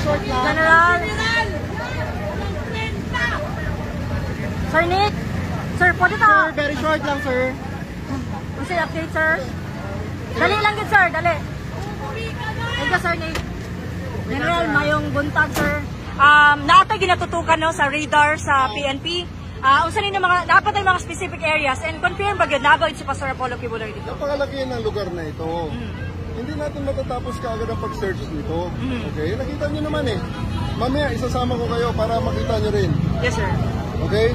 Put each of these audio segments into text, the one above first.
short lang. General. Sir Nick. Sir, pwede ta. Sir, very short lang, sir. Kasi update, sir. Dali lang yun, sir. Dali. Thank you, Sir Nick. General, mayong buntag, sir. Naatay ginatutukan no, sa radar sa PNP. Unsa nino mga dapat ay mga specific areas and confirm ba gyud nagoid si Pastor Apollo Kibuloy dito. Napakalaki ng lugar na ito. Hindi natin matatapos kaagad ang pag-search dito. Okay? Nakita niyo naman eh. Mamaya isasama ko kayo para makita niyo rin. Yes, sir. Okay?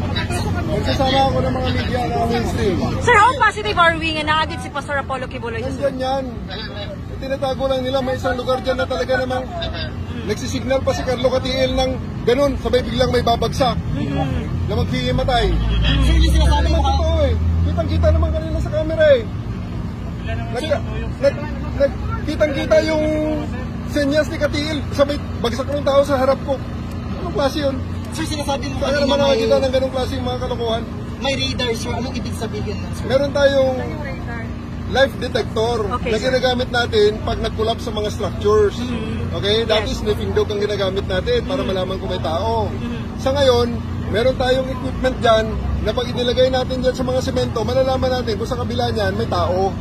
Magsasama ako ng mga media na mainstream. Sir, how positive are we nga naagid si Pastor Apollo Kibuloy? Nandyan yan. Tinatago lang nila, may isang lugar dyan na talaga namang nagsisignal pa si Carlo Catiel ng ganun, sabay biglang may babagsak na maghihimatay. Sir, yung sinasabi mo Totoo eh. Kitang-kita naman kanila sa camera eh. Kitang-kita yung senyas ni Catiel, sabay bagsak ng tao sa harap ko. Anong klase yun? Sir, sinasabi mo Kaya naman nakakita ng ganung klase yung mga kalokohan. may radar, sir. Anong ibig sabihin nun, sir? Meron tayong life detector Okay, na sir. ginagamit natin pag nag-collapse sa mga structures. Okay? Dati sniffing dog ang ginagamit natin para malaman kung may tao. Sa ngayon, meron tayong equipment dyan na pag inilagay natin dyan sa mga semento, malalaman natin kung sa kabila niyan may tao.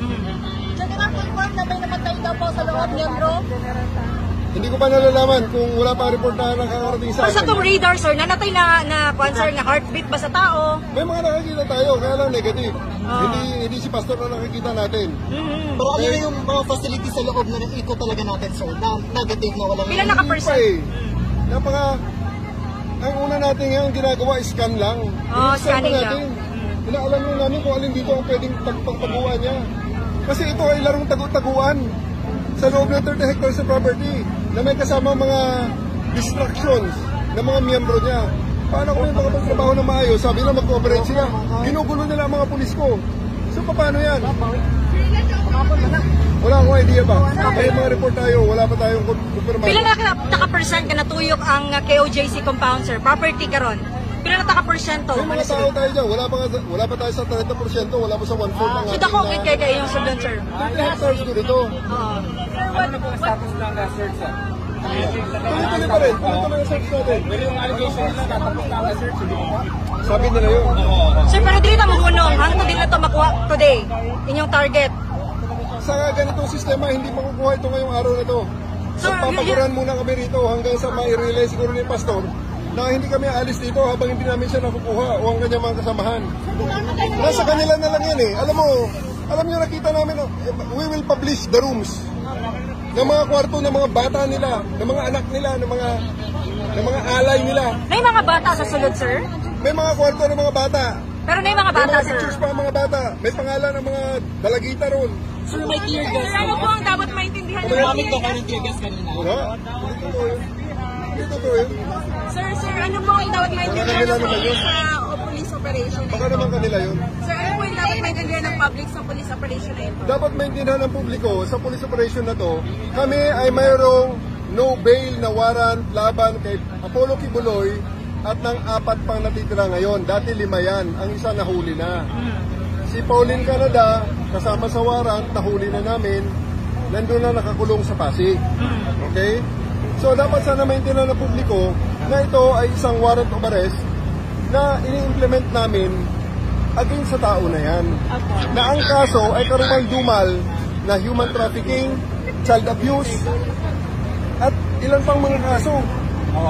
General, confirm na may namatay daw po sa loob niyan, bro? Hindi ko pa nalalaman kung wala pa reportahan ng kakarating sa Sa itong akin. radar, sir, nanatay na sir, nga heartbeat ba sa tao? May mga nakakita tayo, kaya lang negative. Hindi si pastor na nakikita natin. Pero ano yung mga facilities sa loob na ikot talaga natin, sir? Na negative na walang... Pila Hindi pa naka-percent? eh. Ang una natin ngayon ginagawa, scan lang. Scanning lang. Inaalam lang namin kung alin dito ang pwedeng pagtaguan niya. Kasi ito ay larong taguan sa loob ng 30 hectares of property na may kasama mga distractions ng mga miyembro niya. Paano kung may makapagtrabaho na maayos? Sabi na mag-cooperate sila. Ginugulo nila ang mga pulis ko. So paano yan? Wala akong idea ba? May mga report tayo, wala pa tayong kumpirmado. Pila naka-percent ka natuyok ang KOJC compound, sir? Property karon. Pila na taka-percent to? May mga tao tayo dyan, wala pa tayo sa 30%, wala pa sa 1/4 ng So, dako kay yung sundon, sir. 30 hectares ko dito. Ano na po ang status ng search, sir? Tuloy-tuloy pa rin, tuloy-tuloy ang search natin. Pero yung allegation nila, tatapos na ang search, hindi ba? Sabi nila yun. Sir, pero dili ta magunong. Hangtod din na to makuha today. Inyong target. Sa ganitong sistema, hindi makukuha ito ngayong araw na ito. So, Sir, papaguran muna kami rito hanggang sa mai-relay siguro ni Pastor na hindi kami aalis dito habang hindi namin siya nakukuha o ang kanyang mga kasamahan. Nasa kanila na lang yan eh. Alam nyo, nakita namin, we will publish the rooms ng mga kwarto ng mga bata nila, ng mga anak nila, ng mga alay nila. May mga bata sa sulod, sir? May mga kwarto ng mga bata. Pero may mga May bata, mga sir. pictures pa ang mga bata. May pangalan ng mga dalagita ron. Sir, may tear gas. Sir, ano po ang dapat maintindihan Gumamit ka ng tear gas kanina. Wala. Hindi totoo yun. Hindi totoo yun. Sir, ano po ang dapat maintindihan ng police sa police operation na Baka naman kanila yun. Sir, ano po yung dapat maintindihan ng public sa police operation na ito? Dapat maintindihan ng publiko sa police operation na to, kami ay mayroong no bail na warrant laban kay Apollo Kibuloy at ng 4 pang natitira ngayon. Dati 5 yan, ang isa nahuli na. Si Pauline Canada, kasama sa warrant, nahuli na namin, nandun na nakakulong sa Pasig. Okay? So dapat sana maintindihan ng publiko na ito ay isang warrant of arrest na ini-implement namin against sa tao na yan. Na ang kaso ay karumang dumal na human trafficking, child abuse, at ilan pang mga kaso.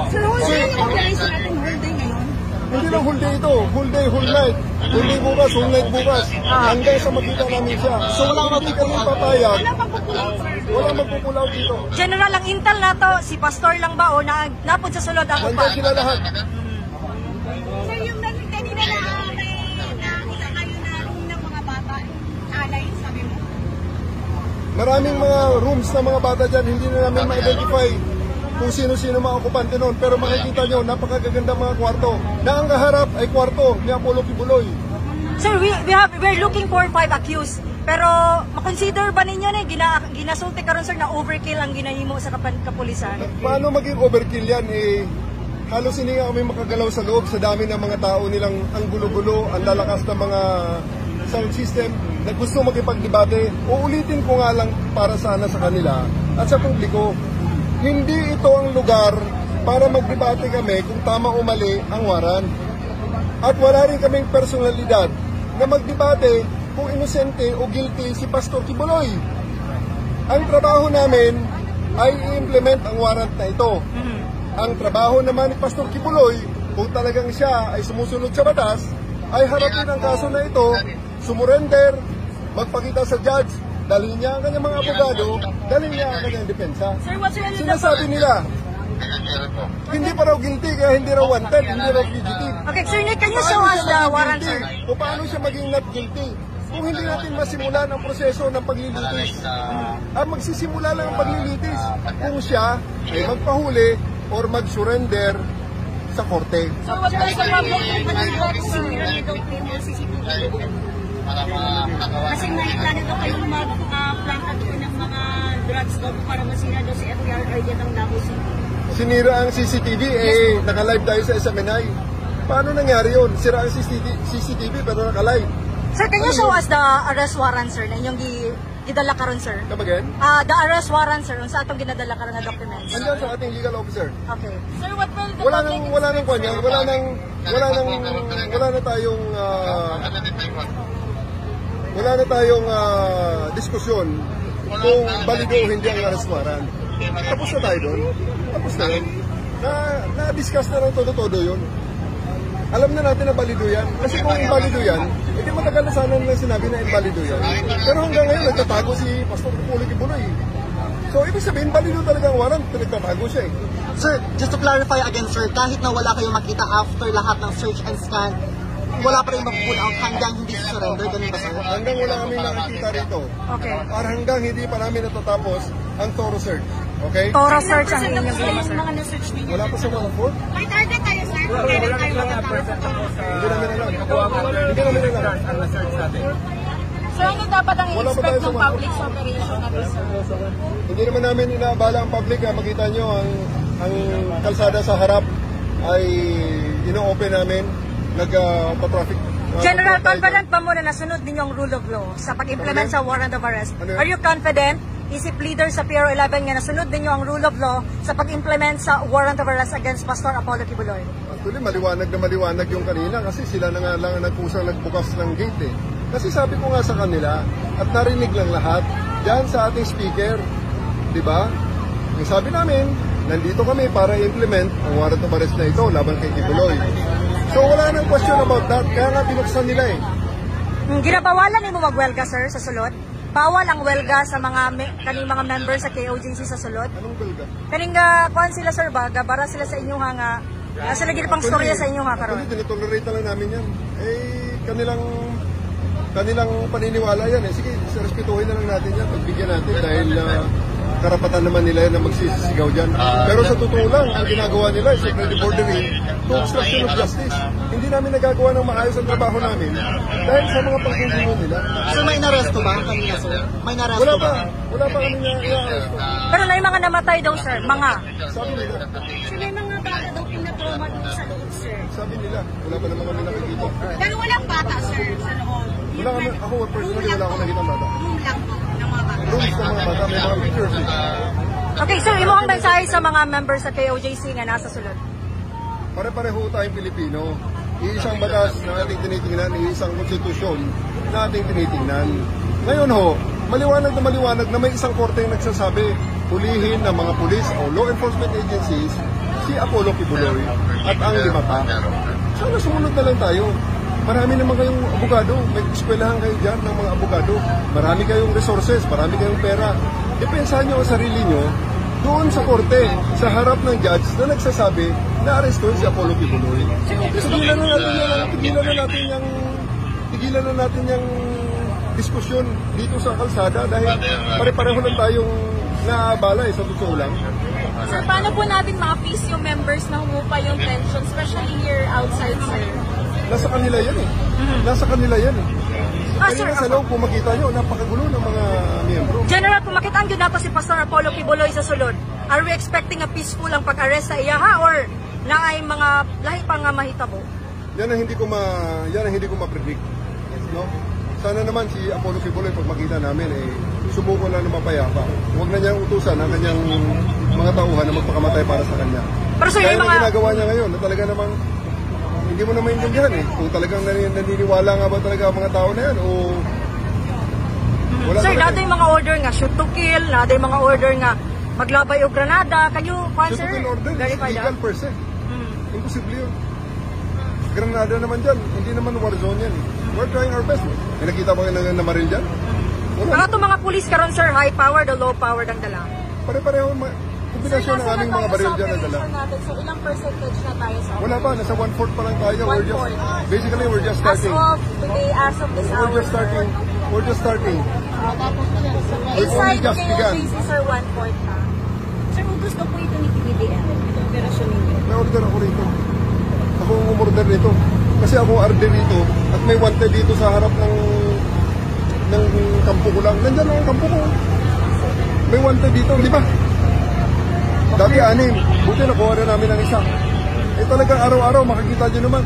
Sir, yung operation natin whole day ngayon? Hindi lang whole day ito, whole day, whole night. Whole day bukas, whole night bukas. Hanggang sa makita namin siya. So walang hindi kami papayag. Walang magpupulaw dito. General, ang intel na to, si Pastor lang ba o napod sa sulod ako pa? Hanggang sila lahat. Sir, yung kanina na may nakita kayo na room ng mga bata, alay, sabi mo? Maraming mga rooms na mga bata dyan, hindi na namin ma-identify kung sino-sino mga okupante noon. Pero makikita nyo, napakagaganda mga kwarto. Na ang kaharap ay kwarto ni Apollo Kibuloy. Sir, we're looking for 5 accused. Pero makonsider ba ninyo na ginasulti karon sir na overkill ang ginahimo sa kapulisan? Paano maging overkill yan? Halos hindi nga kami makagalaw sa loob sa dami ng mga tao nilang ang gulo-gulo, ang lalakas ng mga sound system na gusto makipagdebate. Uulitin ko nga lang para sana sa kanila at sa publiko, hindi ito ang lugar para magdebate kami kung tama o mali ang warrant. At wala rin kaming personalidad na magdebate kung inosente o guilty si Pastor Kibuloy. Ang trabaho namin ay i-implement ang warrant na ito. Ang trabaho naman ni Pastor Kibuloy, kung talagang siya ay sumusunod sa batas, ay harapin ang kaso na ito, sumurrender, magpakita sa judge, dalhin niya ang kanyang mga abogado, dalhin niya ang kanyang depensa. Sir, what's your Sinasabi nila, hindi pa raw guilty, kaya hindi raw wanted, hindi raw fugitive. Okay, sir, can you show us the warrant, sir? O paano siya maging not guilty? Kung hindi natin masimulan ang proseso ng paglilitis, magsisimula lang ang paglilitis kung siya ay magpahuli or mag-surrender sa korte. So what does the public think sinira nito yung CCTV? Kasi may plano daw kayong mag-planta doon ng mga drugs daw para masira daw si FBR area ng Davao City. Sinira ang CCTV, naka-live tayo sa SMNI. Paano nangyari yun? Sira ang CCTV pero naka-live. Sir, can you show us the arrest warrant, sir, na inyong gidala karon, sir? Come again? The arrest warrant, sir, sa atong ginadala karon na documents. Andyan sa ating legal officer. Okay. Sir, what will the Wala nang kanya, wala na tayong diskusyon kung balido o hindi ang arrest warrant. Tapos na tayo doon. Tapos na yun. Na-discuss na lang todo-todo yun. Alam na natin na balido yan. Kasi kung invalido yan, hindi matagal na sana nila sinabi na invalido yan. Pero hanggang ngayon, nagtatago si Pastor Kibuloy. So, ibig sabihin, balido talaga ang warrant, nagtatago siya eh. Sir, just to clarify again, sir, kahit na wala kayong makita after lahat ng search and scan, wala pa rin mag-pull out hanggang hindi surrender, ganun ba, sir? Hanggang wala kami nakikita rito. Okay. Para hanggang hindi pa namin natatapos ang thorough search. Okay? Toro search ang inyong yung ginawa, sir. mga na-search ninyo? Wala pa sa mga report. May target tayo, sir. Kung kailan tayo matatapos. Hindi namin alam. Hindi namin alam. Ang na-search natin. Sir, ano dapat ang Wala pa i-expect tayo sa ng mga- public sa operation natin, sir? Hindi naman namin inaabala ang public. Makita nyo ang kalsada sa harap ay ino-open namin. Nag-traffic. General, confident ba mo na nasunod ninyo ang rule of law sa pag-implement sa warrant of arrest? Ano yun? Are you confident, isip leader sa PRO 11 nga nasunod ninyo ang rule of law sa pag-implement sa warrant of arrest against Pastor Apollo Kibuloy? Actually, maliwanag na maliwanag yung kanina kasi sila na nga lang nagpusang nagbukas ng gate eh. Kasi sabi ko nga sa kanila at narinig lang lahat dyan sa ating speaker. Diba? Yung sabi namin, nandito kami para i-implement ang warrant of arrest na ito laban kay Kibuloy. So wala nang question about that. Kaya nga binuksan nila eh. Ginabawalan ni mo magwelga, sir, sa sulod? Bawal ang welga sa kaning mga members sa KOJC sa sulod? Anong belga? Kaning kuan sila, sir, ba? Gabara sila sa inyo nga sila gid pang storya sa inyo nga karon. Actually, tinitolerate na lang namin yan. Kanilang paniniwala yan eh. Sige, respetuhin na lang natin yan. Pagbigyan natin dahil karapatan naman nila yan na magsisigaw dyan. Pero sa totoo lang, ang ginagawa nila is secret bordering to obstruction of justice. Hindi namin nagagawa ng maayos ang trabaho namin dahil sa mga pagkukulo nila. Sir, may naresto ba kanina, sir? May naresto Wala ba? pa kami na-arresto. Pero may mga namatay daw, sir. Mga. Sabi nila, So may mga bata daw pinatrauma doon sa loob, sir. sabi nila, wala pa naman kami nakikita. Pero walang bata, sir, sa loob. Wala kami, ako personally wala akong nakita bata. Room lang po ng mga bata. Rooms ng mga bata, may mga pictures eh. Okay, sir, imo ang mensahe sa mga members sa KOJC nga nasa sulod. Pare-pareho tayong Pilipino. Iisang batas na ating tinitingnan, iisang konstitusyon na ating tinitingnan. Ngayon ho, maliwanag na may isang korte yung nagsasabi, hulihin ng mga pulis o law enforcement agencies si Apollo Kibuloy at ang 5 pa. Sana sumunod na lang tayo. Marami naman kayong abogado, may eskwelahan kayo dyan ng mga abogado. Marami kayong resources, marami kayong pera. Depensahan nyo ang sarili nyo doon sa korte, sa harap ng judge na nagsasabi na arestuhin si Apollo Kibuloy. Tigilan na natin yung diskusyon dito sa kalsada dahil pare-pareho lang tayong naabala sa totoo lang. Sir, paano po natin ma-appease yung members na humupa yung tension, especially here outside, sir? Nasa kanila yan eh. Nasa kanila yan eh. Sir, Kanina sa loob, kung makita nyo, napakagulo ng mga miyembro. General, kung makita ang na pa si Pastor Apollo Kibuloy sa sulod, are we expecting a peaceful ang pag-arrest sa iya, ha? Or na ay mga lahi pa nga mahitabo? Yan ang hindi ko ma-predict. No? Sana naman si Apollo Kibuloy, pag makita namin, sumuko lang ng mapayapa. Huwag na niyang utusan ang kanyang mga tauhan na magpakamatay para sa kanya. Pero sir, Kaya yung ang mga... ginagawa niya ngayon na talaga namang hindi mo na maintindihan eh. Kung talagang naniniwala nga ba talaga ang mga tao na yan o wala Sir, talaga. nato yung mga order nga shoot to kill, nato yung mga order nga maglabay o granada. Can you, Shoot sir, to kill order is verify illegal that? per se. Imposible yun. Granada naman dyan, hindi naman war zone yan. We're trying our best. May nakita ba kayo na maril dyan? Wala. Mga itong mga police karon sir, high power, the low power ang dala. Pare-pareho, kombinasyon ng aming mga baril dyan na dala. natin, so ilang percentage na tayo sa Wala pa, nasa 1/4 pa lang tayo. Basically, we're just starting. today, as of this We're just starting. We're just starting. We've only just begun. sir, 1/4 na. Sir, kung gusto po ito ni PBBM, ito operasyon ninyo. May order ako rito. Ako ang umorder rito. Kasi ako order rito at may wanted dito sa harap ng kampo ko lang. Nandiyan lang ang kampo ko. May wanted dito, di ba? Dati 6. Buti nakuha na namin ang isa. Eh talagang araw-araw makikita nyo naman.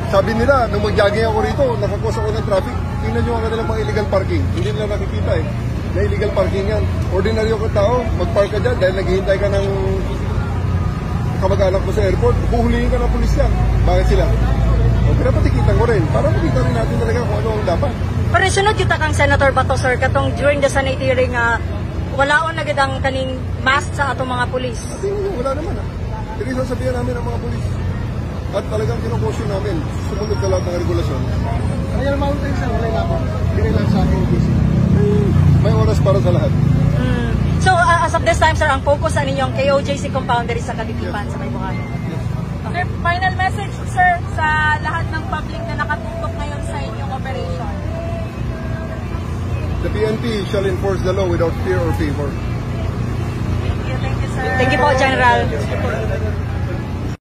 Sabi nila, nung mag-jogging ako rito, nakakos ako ng traffic. Tingnan nyo ang kanilang mga illegal parking. Hindi nila nakikita eh. Na illegal parking yan. Ordinaryo ka tao, mag-park ka dyan dahil naghihintay ka ng kamag-anak mo sa airport. Buhulihin ka ng pulis yan. Bakit sila? O pinapatikitan ko rin. Para makita rin natin talaga kung ano ang dapat. Pero sunod yung kang Senator Bato sir, katong during the Senate hearing nga wala on na gid ang kaning mask sa atong mga pulis. At hindi, wala naman ah. Hindi sasabihan namin ang mga pulis. At talagang kinukosyon namin. Sumunod ka lahat ng regulasyon. Kaya mountain sir, wala na ako. Hindi lang sa akin busy. May oras para sa lahat. So as of this time sir, ang focus sa ninyong KOJC compound diri sa Kagitipan sa Maybuhanon. Sir, final message, sir, sa lahat ng public na nakatutok ngayon sa inyong operation. The PNP shall enforce the law without fear or favor. Thank you, sir. Thank you po, General.